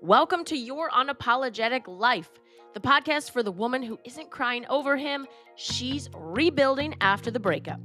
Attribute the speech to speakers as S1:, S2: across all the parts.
S1: Welcome to Your Unapologetic Life, the podcast for the woman who isn't crying over him, she's rebuilding after the breakup.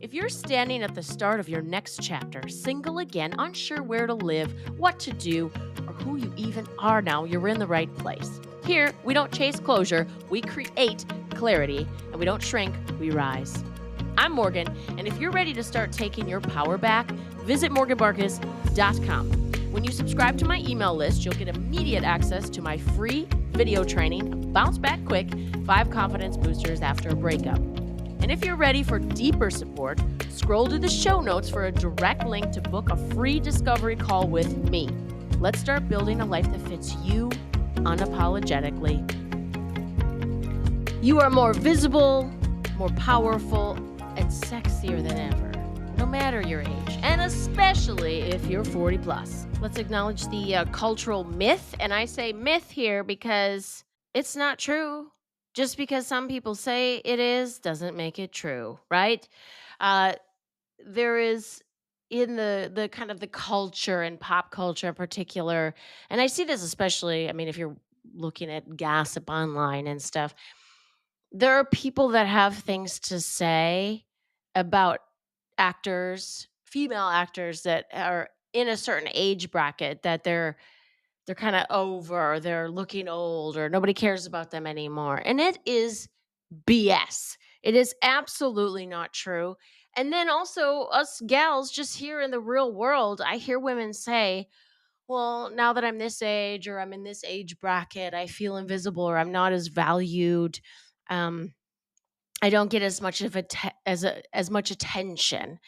S1: If you're standing at the start of your next chapter, single again, unsure where to live, what to do, or who you even are now, you're in the right place. Here, we don't chase closure, we create clarity, and we don't shrink, we rise. I'm Morgan, and if you're ready to start taking your power back, visit morganbarkus.com. When you subscribe to my email list, you'll get immediate access to my free video training, Bounce Back Quick, 5 confidence boosters after a breakup. And if you're ready for deeper support, scroll to the show notes for a direct link to book a free discovery call with me. Let's start building a life that fits you unapologetically. You are more visible, more powerful, and sexier than ever, no matter your age, and especially if you're 40 plus. Let's acknowledge the cultural myth, and I say myth here because it's not true. Just because some people say it is doesn't make it true, right? Uh, there is in the kind of the culture and pop culture in particular, and I see this especially, I mean, if you're looking at gossip online and stuff, there are people that have things to say about actors, female actors that are in a certain age bracket that they're kind of over, they're looking old, or nobody cares about them anymore. And it is BS. It is absolutely not true. And then also, us gals just here in the real world, I hear women say, well, now that I'm this age or I'm in this age bracket, I feel invisible or I'm not as valued. Um, I don't get as much of as much attention.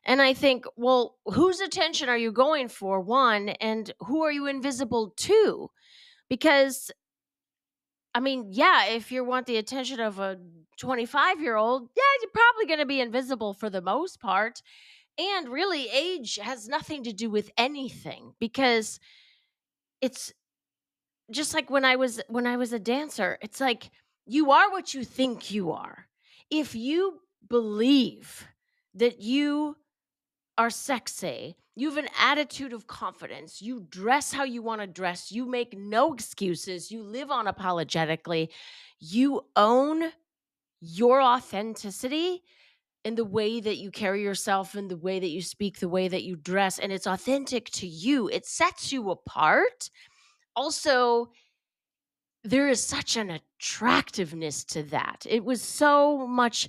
S1: And I think, well, whose attention are you going for? One, and who are you invisible to? Because I mean, yeah, if you want the attention of a 25-year-old, yeah, you're probably going to be invisible for the most part. And really, age has nothing to do with anything because it's just like when I was a dancer. It's like you are what you think you are. If you believe that you are sexy, you have an attitude of confidence, you dress how you want to dress, you make no excuses, you live unapologetically, you own your authenticity in the way that you carry yourself, in the way that you speak, the way that you dress, and it's authentic to you. It sets you apart. Also, there is such an attractiveness to that. It was so much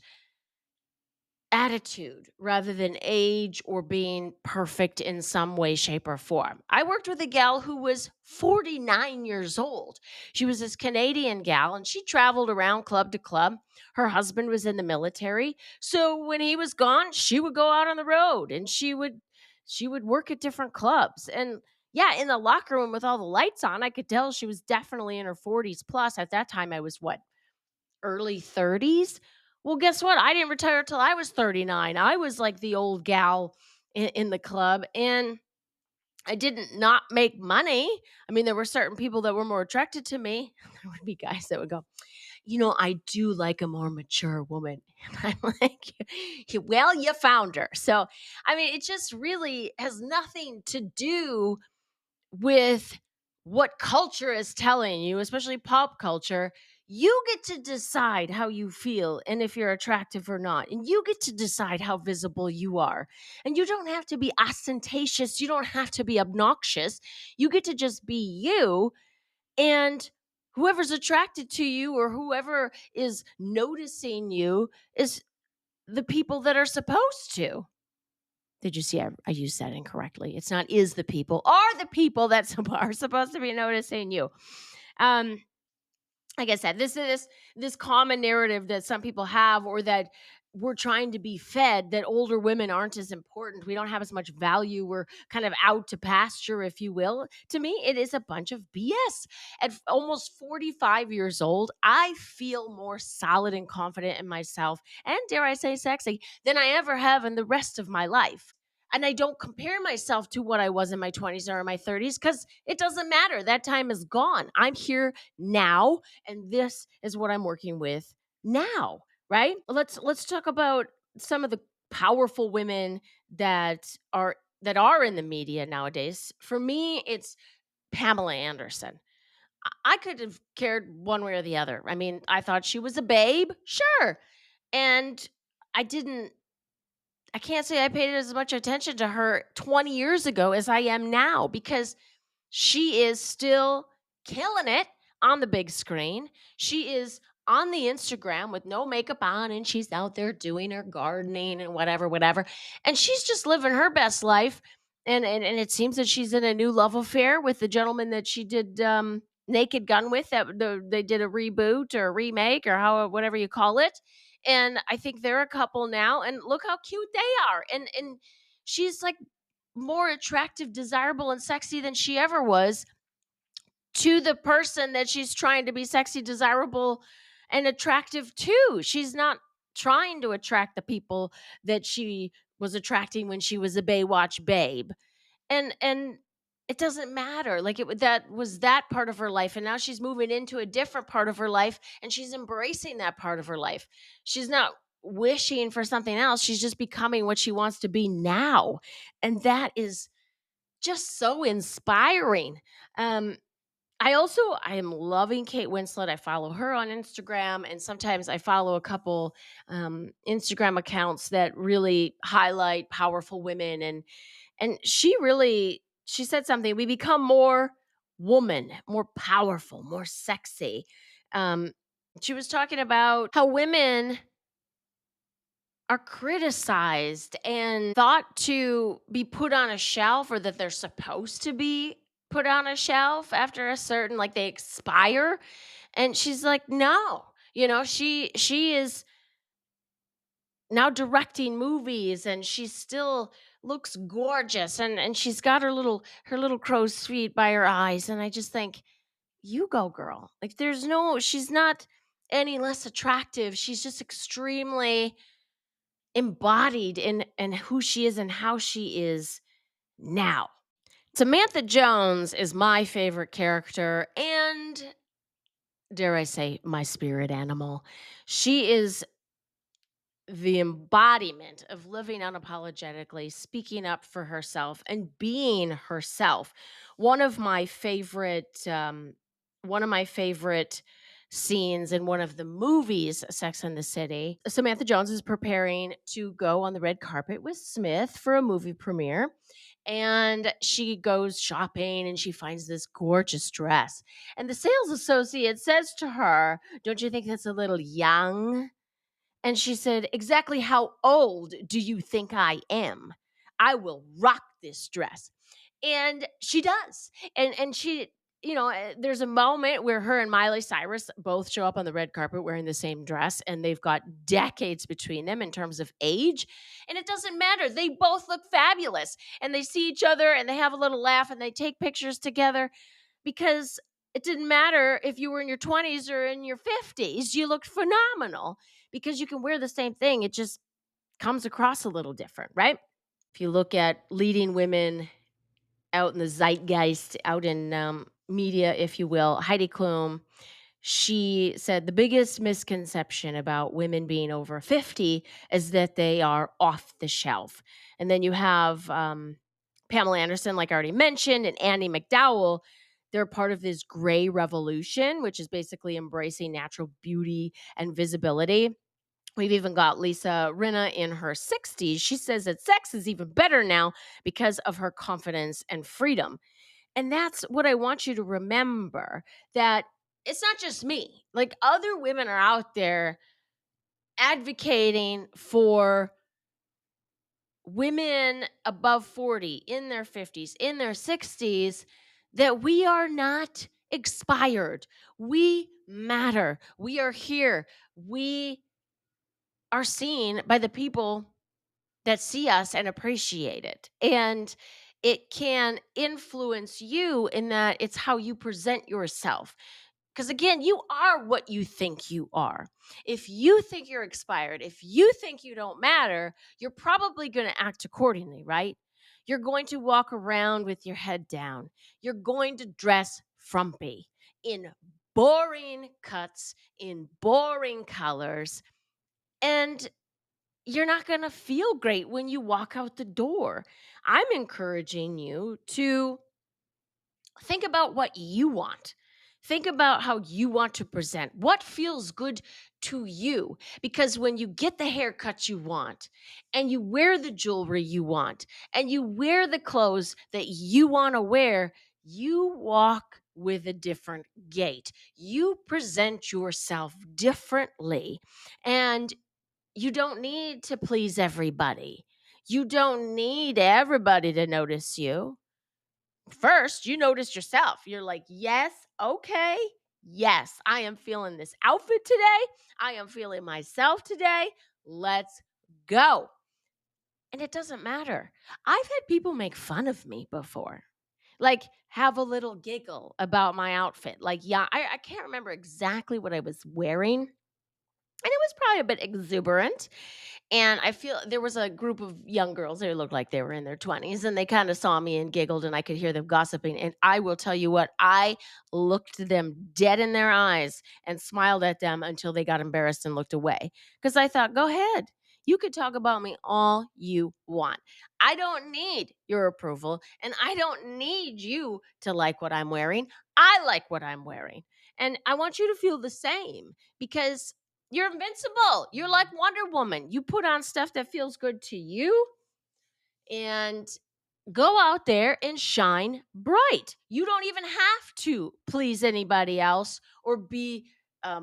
S1: attitude rather than age or being perfect in some way, shape, or form. I worked with a gal who was 49 years old. She was this Canadian gal and she traveled around club to club. Her husband was in the military. So when he was gone, she would go out on the road and she would work at different clubs. And yeah, in the locker room with all the lights on, I could tell she was definitely in her 40s plus. At that time, I was what, early 30s. Well, guess what? I didn't retire till I was 39. I was like the old gal in the club, and I didn't not make money. I mean, there were certain people that were more attracted to me. There would be guys that would go, I do like a more mature woman. And I'm like, well, you found her. So, I mean, it just really has nothing to do with what culture is telling you, especially pop culture. You get to decide how you feel and if you're attractive or not. And you get to decide how visible you are. And you don't have to be ostentatious. You don't have to be obnoxious. You get to just be you. And whoever's attracted to you or whoever is noticing you is the people that are supposed to. Did you see I used that incorrectly? It's not is the people, are the people that are supposed to be noticing you. Um, like I said, this common narrative that some people have, or that we're trying to be fed, that older women aren't as important. We don't have as much value. We're kind of out to pasture, if you will. To me, it is a bunch of BS. At almost 45 years old, I feel more solid and confident in myself, and dare I say sexy, than I ever have in the rest of my life. And I don't compare myself to what I was in my 20s or my 30s because it doesn't matter. That time is gone. I'm here now, and this is what I'm working with now, right? Let's talk about some of the powerful women that are in the media nowadays. For me, it's Pamela Anderson. I could have cared one way or the other. I mean, I thought she was a babe, sure. And I didn't I can't say I paid as much attention to her 20 years ago as I am now because she is still killing it on the big screen. She is on the Instagram with no makeup on and she's out there doing her gardening and whatever, whatever. And she's just living her best life. And it seems that she's in a new love affair with the gentleman that she did Naked Gun with. They did a reboot or a remake or how whatever you call it. And I think they're a couple now. And look how cute they are. And she's like more attractive, desirable, and sexy than she ever was to the person that she's trying to be sexy, desirable, and attractive to. She's not trying to attract the people that she was attracting when she was a Baywatch babe. And it doesn't matter. Like that was that part of her life and now she's moving into a different part of her life and she's embracing that part of her life. She's not wishing for something else. She's just becoming what she wants to be now. And that is just so inspiring. Um, I am loving Kate Winslet. I follow her on Instagram, and sometimes I follow a couple Instagram accounts that really highlight powerful women. And she said something. We become more woman, more powerful, more sexy. Um, she was talking about how women are criticized and thought to be put on a shelf or that they're supposed to be put on a shelf after a certain like they expire. And she's like, no. She is now directing movies and she still looks gorgeous and she's got her little crow's feet by her eyes. And I just think, you go girl. Like she's not any less attractive. She's just extremely embodied in who she is and how she is now. Samantha Jones is my favorite character and dare I say my spirit animal. She is the embodiment of living unapologetically, speaking up for herself and being herself. One of my favorite scenes in one of the movies, Sex and the City, Samantha Jones is preparing to go on the red carpet with Smith for a movie premiere. And she goes shopping and she finds this gorgeous dress. And the sales associate says to her, "Don't you think that's a little young?" And she said, "Exactly how old do you think I am? I will rock this dress." And she does. And she, there's a moment where her and Miley Cyrus both show up on the red carpet wearing the same dress, and they've got decades between them in terms of age. And it doesn't matter. They both look fabulous. And they see each other and they have a little laugh and they take pictures together because it didn't matter if you were in your 20s or in your 50s, you looked phenomenal because you can wear the same thing. It just comes across a little different, right? If you look at leading women out in the zeitgeist, out in media, if you will, Heidi Klum, she said the biggest misconception about women being over 50 is that they are off the shelf. And then you have Pamela Anderson, like I already mentioned, and Annie McDowell. They're part of this gray revolution, which is basically embracing natural beauty and visibility. We've even got Lisa Rinna in her 60s. She says that sex is even better now because of her confidence and freedom. And that's what I want you to remember, that it's not just me. Like other women are out there advocating for women above 40, in their 50s, in their 60s, that we are not expired. We matter. We are here. We are seen by the people that see us and appreciate it. And it can influence you in that it's how you present yourself. Because again, you are what you think you are. If you think you're expired, if you think you don't matter, you're probably going to act accordingly, right? You're going to walk around with your head down. You're going to dress frumpy in boring cuts, in boring colors. And you're not going to feel great when you walk out the door. I'm encouraging you to Think about what you want. Think about how you want to present. What feels good to you? Because when you get the haircut you want, and you wear the jewelry you want, and you wear the clothes that you want to wear, you walk with a different gait. You present yourself differently. And you don't need to please everybody. You don't need everybody to notice you. First, you notice yourself. You're like, yes, okay, yes, I am feeling this outfit today. I am feeling myself today. Let's go. And it doesn't matter. I've had people make fun of me before, like have a little giggle about my outfit. Like, yeah, I can't remember exactly what I was wearing. And it was probably a bit exuberant. And I feel there was a group of young girls, they looked like they were in their 20s, and they kinda saw me and giggled, and I could hear them gossiping, and I will tell you what, I looked them dead in their eyes and smiled at them until they got embarrassed and looked away. Because I thought, "Go ahead. You could talk about me all you want. I don't need your approval, and I don't need you to like what I'm wearing. I like what I'm wearing, and I want you to feel the same because you're invincible. You're like Wonder Woman. You put on stuff that feels good to you and go out there and shine bright. You don't even have to please anybody else or be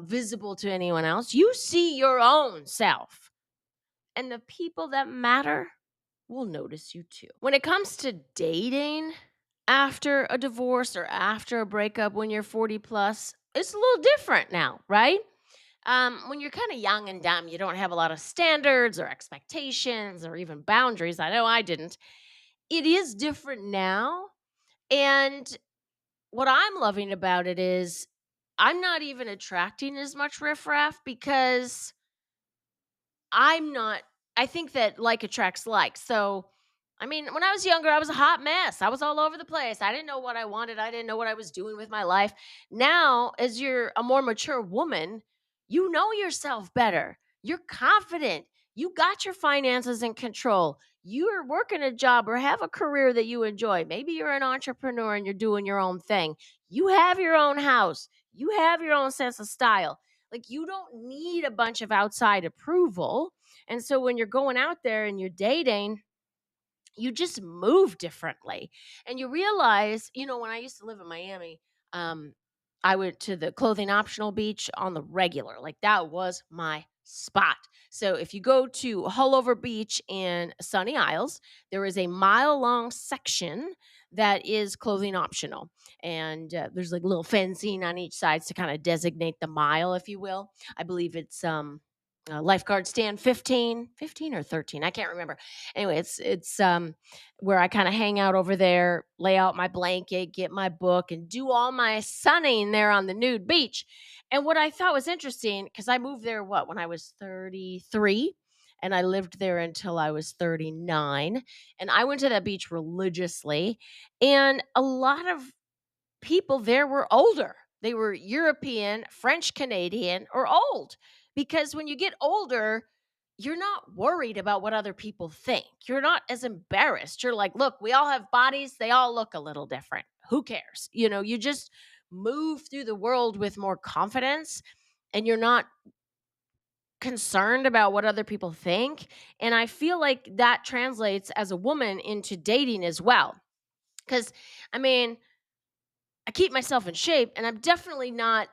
S1: visible to anyone else. You see your own self, and the people that matter will notice you too. When it comes to dating after a divorce or after a breakup when you're 40 plus, it's a little different now, right? When you're kind of young and dumb, you don't have a lot of standards or expectations or even boundaries. I know I didn't. It is different now. And what I'm loving about it is I'm not even attracting as much riffraff because I'm not I think that like attracts like. So, I mean, when I was younger, I was a hot mess. I was all over the place. I didn't know what I wanted. I didn't know what I was doing with my life. Now, as you're a more mature woman, you know yourself better. You're confident. You got your finances in control. You're working a job or have a career that you enjoy. Maybe you're an entrepreneur and you're doing your own thing. You have your own house. You have your own sense of style. Like, you don't need a bunch of outside approval. And so when you're going out there and you're dating, you just move differently. And you realize, when I used to live in Miami, um, I went to the clothing optional beach on the regular. Like, that was my spot. So if you go to Hullover Beach in Sunny Isles, there is a mile-long section that is clothing optional. And there's like little fencing on each side to kind of designate the mile, if you will. I believe it's lifeguard stand 15 or 13. I can't remember. Anyway, it's where I kind of hang out over there, lay out my blanket, get my book, and do all my sunning there on the nude beach. And what I thought was interesting, because I moved there when I was 33, and I lived there until I was 39. And I went to that beach religiously. And a lot of people there were older. They were European, French Canadian, or old. Because when you get older, you're not worried about what other people think. You're not as embarrassed. You're like, look, we all have bodies. They all look a little different. Who cares? You just move through the world with more confidence and you're not concerned about what other people think. And I feel like that translates as a woman into dating as well. Because, I mean, I keep myself in shape and I'm definitely not,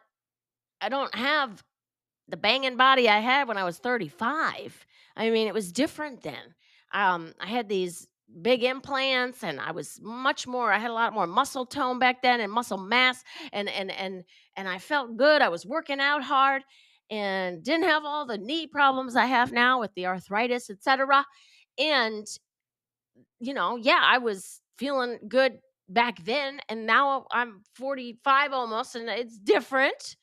S1: I don't have the banging body I had when I was 35. I mean, it was different then. I had these big implants and I had a lot more muscle tone back then and muscle mass and I felt good. I was working out hard and didn't have all the knee problems I have now with the arthritis, etc. And yeah, I was feeling good back then and now I'm 45 almost and it's different.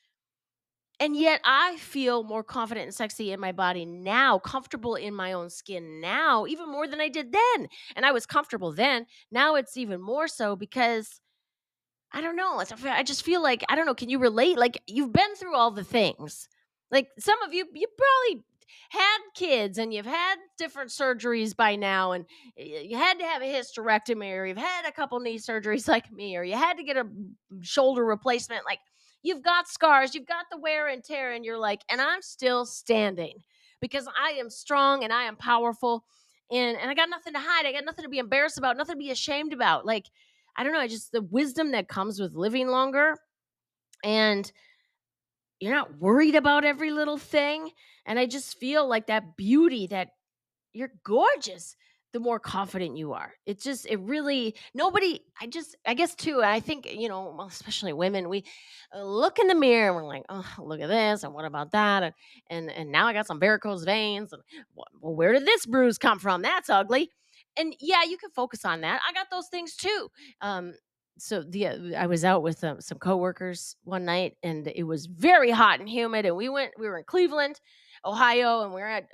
S1: And yet I feel more confident and sexy in my body now, comfortable in my own skin now, even more than I did then. And I was comfortable then. Now it's even more so because I don't know. I just feel like, I don't know. Can you relate? Like, you've been through all the things. Like, some of you probably had kids and you've had different surgeries by now, and you had to have a hysterectomy, or you've had a couple knee surgeries like me, or you had to get a shoulder replacement, like you've got scars, you've got the wear and tear, and you're like, and I'm still standing because I am strong and I am powerful, and I got nothing to hide. I got nothing to be embarrassed about, nothing to be ashamed about. Like, I don't know, just the wisdom that comes with living longer, and you're not worried about every little thing. And I just feel like that beauty, that you're gorgeous the more confident you are. It really, nobody, I guess too, I think, well, especially women, we look in the mirror and we're like, oh, look at this, and what about that, and now I got some varicose veins, and well, where did this bruise come from? That's ugly. And yeah, you can focus on that. I got those things too. um I was out with some coworkers one night, and it was very hot and humid, and we were in Cleveland, Ohio, and we were at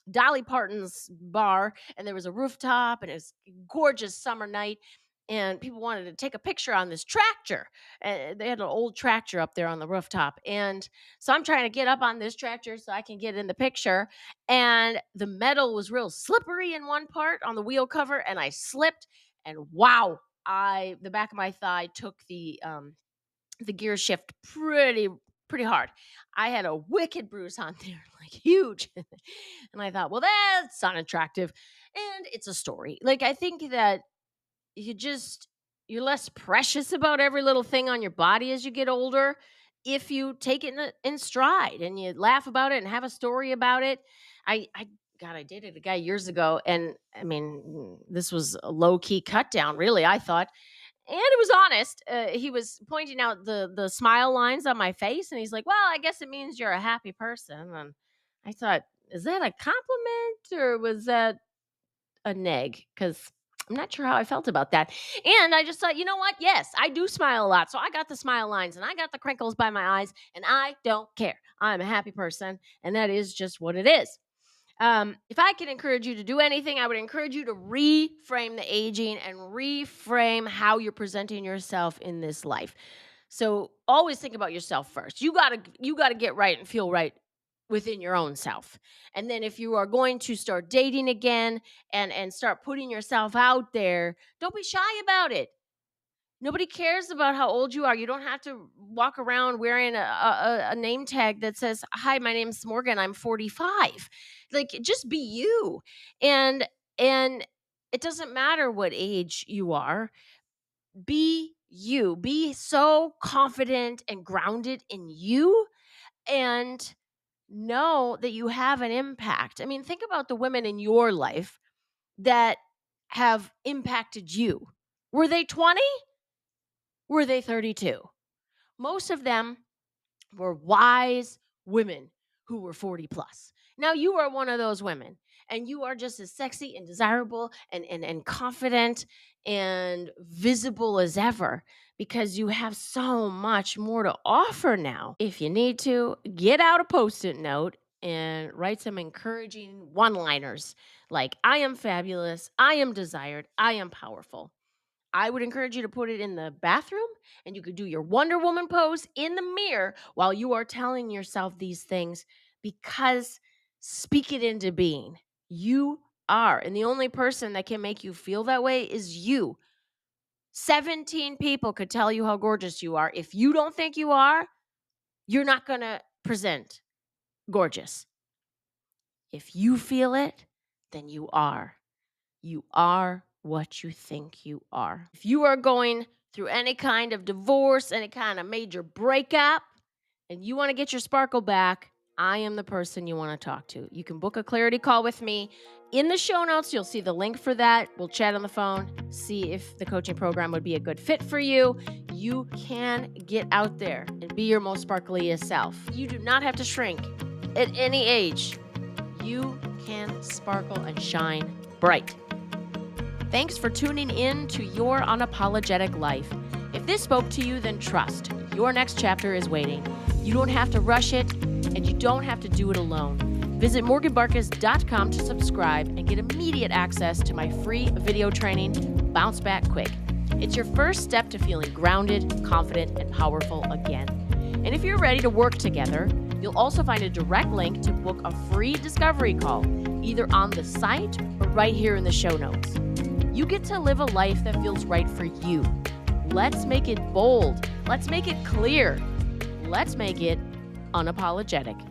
S1: Dolly Parton's bar, and there was a rooftop, and it was a gorgeous summer night, and people wanted to take a picture on this tractor. They had an old tractor up there on the rooftop, and so I'm trying to get up on this tractor so I can get in the picture, and the metal was real slippery in one part on the wheel cover, and I slipped, and wow, I the back of my thigh took the gear shift pretty hard. I had a wicked bruise on there, like huge. And I thought, well, that's unattractive. And it's a story. Like, I think that you're less precious about every little thing on your body as you get older, if you take it in stride and you laugh about it and have a story about it. I dated a guy years ago, and I mean, this was a low key cut down, really, I thought, and it was honest. He was pointing out the smile lines on my face, and he's like, "Well, I guess it means you're a happy person." And I thought, "Is that a compliment or was that a neg?" Because I'm not sure how I felt about that. And I just thought, you know what? Yes, I do smile a lot, so I got the smile lines and I got the crinkles by my eyes, and I don't care. I'm a happy person, and that is just what it is. If I could encourage you to do anything, I would encourage you to reframe the aging and reframe how you're presenting yourself in this life. So always think about yourself first. You gotta get right and feel right within your own self. And then if you are going to start dating again and start putting yourself out there, don't be shy about it. Nobody cares about how old you are. You don't have to walk around wearing a name tag that says, "Hi, my name's Morgan. I'm 45." Like, just be you. And it doesn't matter what age you are. Be you. Be so confident and grounded in you, and know that you have an impact. I mean, think about the women in your life that have impacted you. Were they 20? Were they 32? Most of them were wise women who were 40 plus. Now you are one of those women, and you are just as sexy and desirable and confident and visible as ever, because you have so much more to offer now. If you need to, get out a post-it note and write some encouraging one-liners like, "I am fabulous, I am desired, I am powerful." I would encourage you to put it in the bathroom, and you could do your Wonder Woman pose in the mirror while you are telling yourself these things, because speak it into being. You are. And the only person that can make you feel that way is you. 17 people could tell you how gorgeous you are. If you don't think you are, you're not going to present gorgeous. If you feel it, then you are. You are what you think you are. If you are going through any kind of divorce, any kind of major breakup, and you want to get your sparkle back, I am the person you want to talk to. You can book a clarity call with me. In the show notes, you'll see the link for that. We'll chat on the phone, see if the coaching program would be a good fit for you. You can get out there and be your most sparkliest self. You do not have to shrink at any age. You can sparkle and shine bright. Thanks for tuning in to Your Unapologetic Life. If this spoke to you, then trust. Your next chapter is waiting. You don't have to rush it, and you don't have to do it alone. Visit morganbarkus.com to subscribe and get immediate access to my free video training, Bounce Back Quick. It's your first step to feeling grounded, confident, and powerful again. And if you're ready to work together, You'll also find a direct link to book a free discovery call, either on the site or right here in the show notes. You get to live a life that feels right for you. Let's make it bold. Let's make it clear. Let's make it unapologetic.